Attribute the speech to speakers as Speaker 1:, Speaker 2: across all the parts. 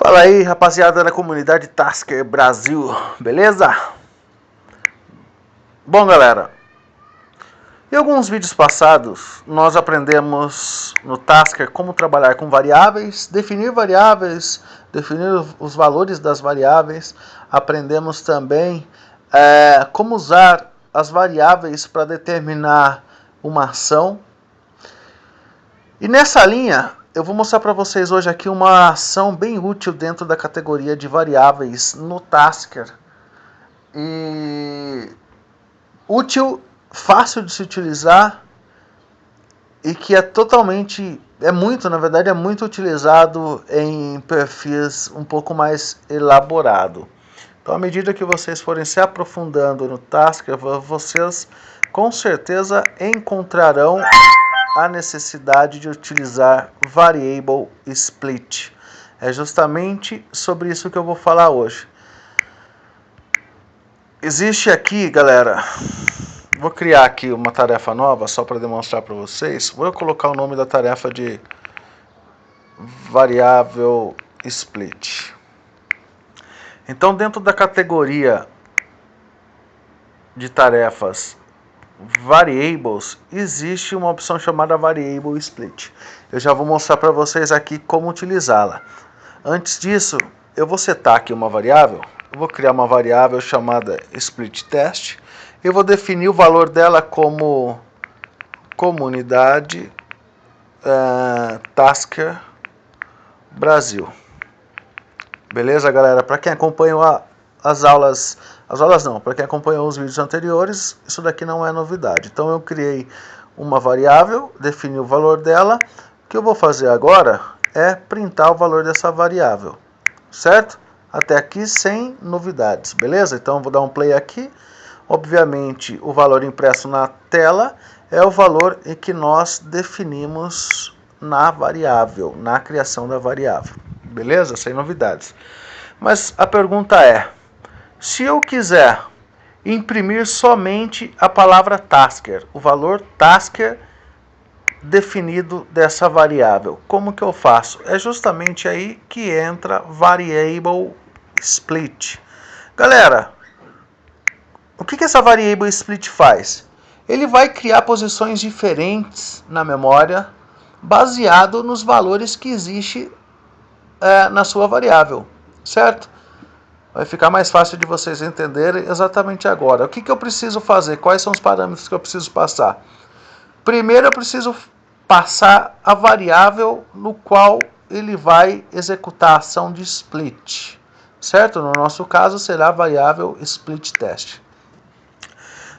Speaker 1: Fala aí, rapaziada da comunidade Tasker Brasil, beleza? Bom, galera, em alguns vídeos passados nós aprendemos no Tasker como trabalhar com variáveis, definir os valores das variáveis. Aprendemos também como usar as variáveis para determinar uma ação. E nessa linha eu vou mostrar para vocês hoje aqui uma ação bem útil dentro da categoria de variáveis no Tasker. E útil, fácil de se utilizar e que é muito utilizado em perfis um pouco mais elaborado. Então, à medida que vocês forem se aprofundando no Tasker, vocês com certeza encontrarão a necessidade de utilizar Variable Split. É justamente sobre isso que eu vou falar hoje. Existe aqui, galera, vou criar aqui uma tarefa nova só para demonstrar para vocês. Vou colocar o nome da tarefa de Variable Split. Então, dentro da categoria de tarefas Variables, existe uma opção chamada Variable Split. Eu já vou mostrar para vocês aqui como utilizá-la. Antes disso, eu vou setar aqui uma variável. Eu vou criar uma variável chamada Split Test. Eu vou definir o valor dela como comunidade Tasker Brasil. Beleza, galera? Para quem acompanhou para quem acompanhou os vídeos anteriores, isso daqui não é novidade. Então eu criei uma variável, defini o valor dela. O que eu vou fazer agora é printar o valor dessa variável, certo? Até aqui sem novidades, beleza? Então eu vou dar um play aqui. Obviamente o valor impresso na tela é o valor em que nós definimos na variável, na criação da variável, beleza? Sem novidades. Mas a pergunta é, se eu quiser imprimir somente a palavra Tasker, o valor Tasker definido dessa variável, como que eu faço? É justamente aí que entra Variable Split. Galera, o que essa Variable Split faz? Ele vai criar posições diferentes na memória baseado nos valores que existe na sua variável, certo? Vai ficar mais fácil de vocês entenderem exatamente agora. O que eu preciso fazer? Quais são os parâmetros que eu preciso passar? Primeiro eu preciso passar a variável no qual ele vai executar a ação de split, certo? No nosso caso será a variável split test.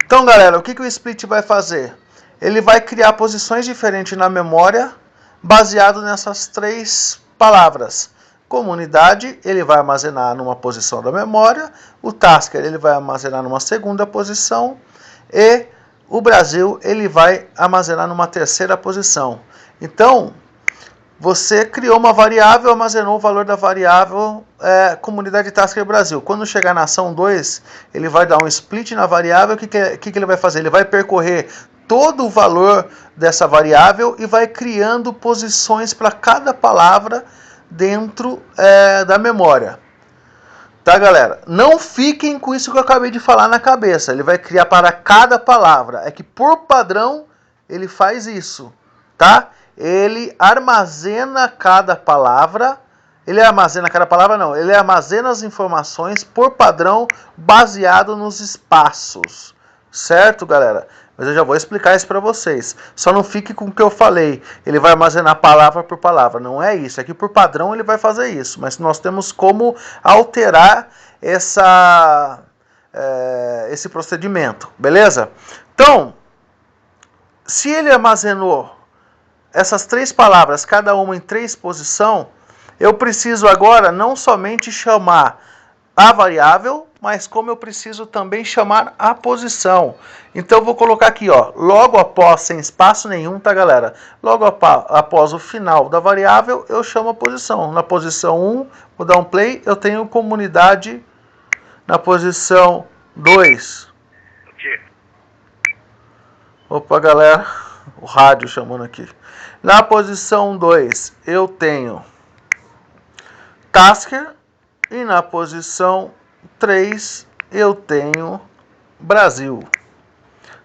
Speaker 1: Então, galera, o que o split vai fazer? Ele vai criar posições diferentes na memória baseado nessas três palavras. Comunidade, ele vai armazenar numa posição da memória. O Tasker, ele vai armazenar numa segunda posição. E o Brasil, ele vai armazenar numa terceira posição. Então, você criou uma variável, armazenou o valor da variável comunidade Tasker Brasil. Quando chegar na ação 2, ele vai dar um split na variável. O que ele vai fazer? Ele vai percorrer todo o valor dessa variável e vai criando posições para cada palavra dentro da memória. Tá, galera? Não fiquem com isso que eu acabei de falar na cabeça. Ele vai criar para cada palavra. É que por padrão ele faz isso, tá? Ele armazena cada palavra. Ele armazena as informações por padrão baseado nos espaços. Certo, galera? Mas eu já vou explicar isso para vocês. Só não fique com o que eu falei. Ele vai armazenar palavra por palavra. Não é isso. Aqui por padrão ele vai fazer isso. Mas nós temos como alterar esse procedimento. Beleza? Então, se ele armazenou essas três palavras, cada uma em três posições, eu preciso agora não somente chamar a variável, mas como eu preciso também chamar a posição. Então eu vou colocar aqui, ó, logo após, sem espaço nenhum, tá, galera? Logo após o final da variável, eu chamo a posição. Na posição 1, vou dar um play, eu tenho comunidade. Na posição 2. Opa, galera, o rádio chamando aqui. Na posição 2, eu tenho Tasker e na posição 3 eu tenho Brasil.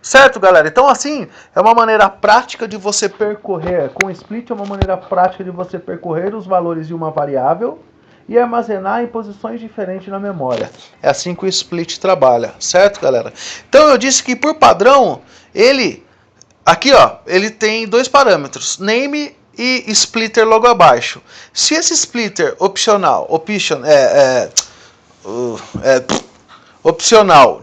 Speaker 1: Certo, galera? Então, assim, é uma maneira prática de você percorrer, com split é uma maneira prática de você percorrer os valores de uma variável e armazenar em posições diferentes na memória. É assim que o split trabalha, certo, galera? Então, eu disse que por padrão, aqui, ó, ele tem dois parâmetros, name e splitter logo abaixo. Se esse splitter opcional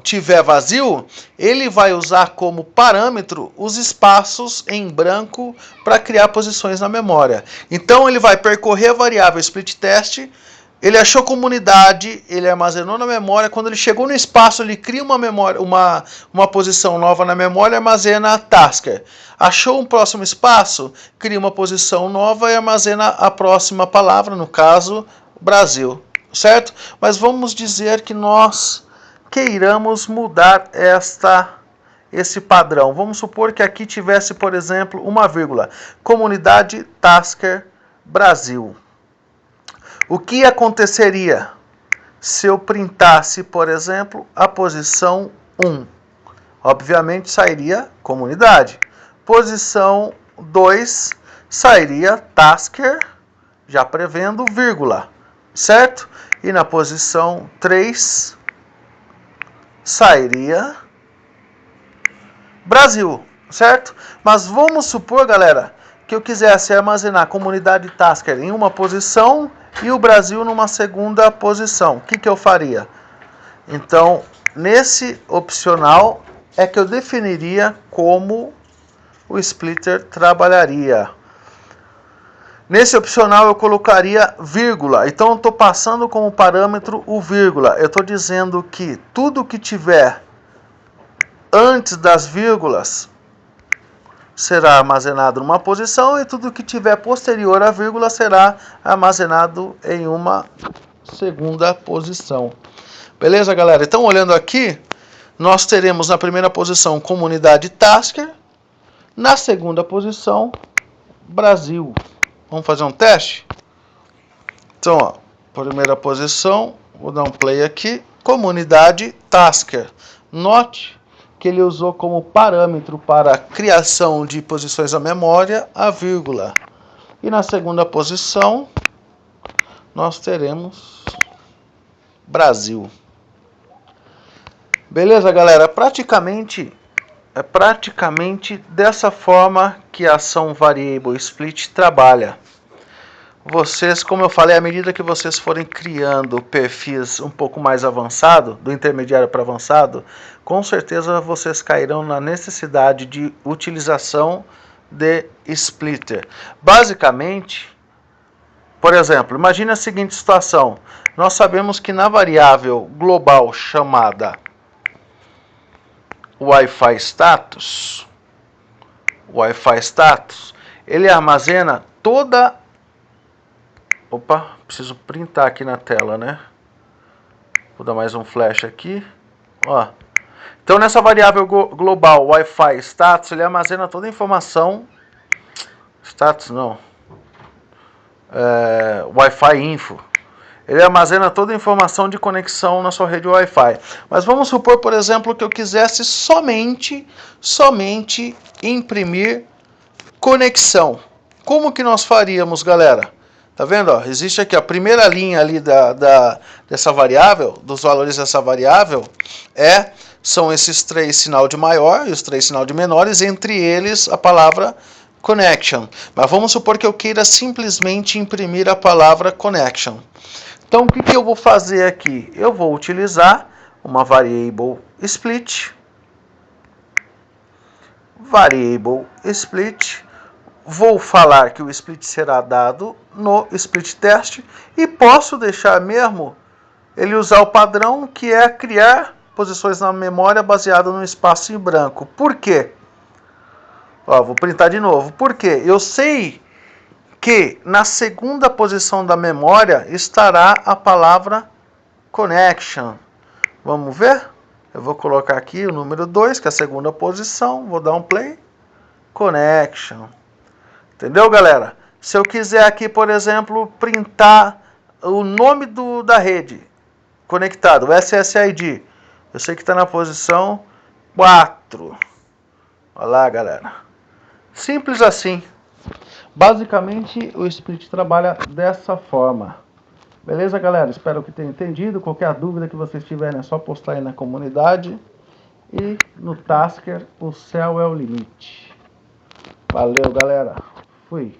Speaker 1: tiver vazio, ele vai usar como parâmetro os espaços em branco para criar posições na memória. Então ele vai percorrer a variável split test, ele achou comunidade, ele armazenou na memória, quando ele chegou no espaço ele cria uma posição nova na memória e armazena a tasker. Achou um próximo espaço, cria uma posição nova e armazena a próxima palavra, no caso Brasil, certo? Mas vamos dizer que nós queiramos mudar esse padrão. Vamos supor que aqui tivesse, por exemplo, uma vírgula. Comunidade Tasker Brasil. O que aconteceria se eu printasse, por exemplo, a posição 1? Obviamente sairia comunidade. Posição 2 sairia Tasker, já prevendo vírgula, certo? E na posição 3 sairia Brasil, certo? Mas vamos supor, galera, que eu quisesse armazenar a comunidade Tasker em uma posição e o Brasil numa segunda posição. O que eu faria? Então, nesse opcional é que eu definiria como o splitter trabalharia. Nesse opcional eu colocaria vírgula. Então eu estou passando como parâmetro o vírgula. Eu estou dizendo que tudo que tiver antes das vírgulas será armazenado numa posição e tudo que tiver posterior à vírgula será armazenado em uma segunda posição. Beleza, galera? Então, olhando aqui, nós teremos na primeira posição comunidade Tasker, na segunda posição Brasil. Vamos fazer um teste? Então, ó, primeira posição, vou dar um play aqui, comunidade Tasker. Note que ele usou como parâmetro para a criação de posições na memória a vírgula. E na segunda posição, nós teremos Brasil. Beleza, galera? É praticamente dessa forma que a ação variable split trabalha. Vocês, como eu falei, à medida que vocês forem criando perfis um pouco mais avançado, do intermediário para avançado, com certeza vocês cairão na necessidade de utilização de splitter. Basicamente, por exemplo, imagine a seguinte situação. Nós sabemos que na variável global chamada Wi-Fi status, ele armazena toda... Opa, preciso printar aqui na tela, né? Vou dar mais um flash aqui. Ó. Então, nessa variável global Wi-Fi status, ele armazena toda a informação... Status não. Wi-Fi info. Ele armazena toda a informação de conexão na sua rede Wi-Fi. Mas vamos supor, por exemplo, que eu quisesse somente imprimir conexão. Como que nós faríamos, galera? Tá vendo? Ó, existe aqui a primeira linha ali dessa variável, dos valores dessa variável, são esses 3 sinal de maior e os 3 sinal de menores, entre eles a palavra connection. Mas vamos supor que eu queira simplesmente imprimir a palavra connection. Então, o que eu vou fazer aqui? Eu vou utilizar uma variable split. Vou falar que o split será dado no split test e posso deixar mesmo ele usar o padrão que é criar posições na memória baseado no espaço em branco. Por quê? Ó, vou printar de novo. Por quê? Eu sei que na segunda posição da memória estará a palavra connection. Vamos ver? Eu vou colocar aqui o número 2, que é a segunda posição. Vou dar um play. Connection. Entendeu, galera? Se eu quiser aqui, por exemplo, printar o nome da rede conectado, o SSID. Eu sei que está na posição 4. Olha lá, galera. Simples assim. Basicamente, o Split trabalha dessa forma. Beleza, galera? Espero que tenham entendido. Qualquer dúvida que vocês tiverem é só postar aí na comunidade. E no Tasker, o céu é o limite. Valeu, galera. Fui.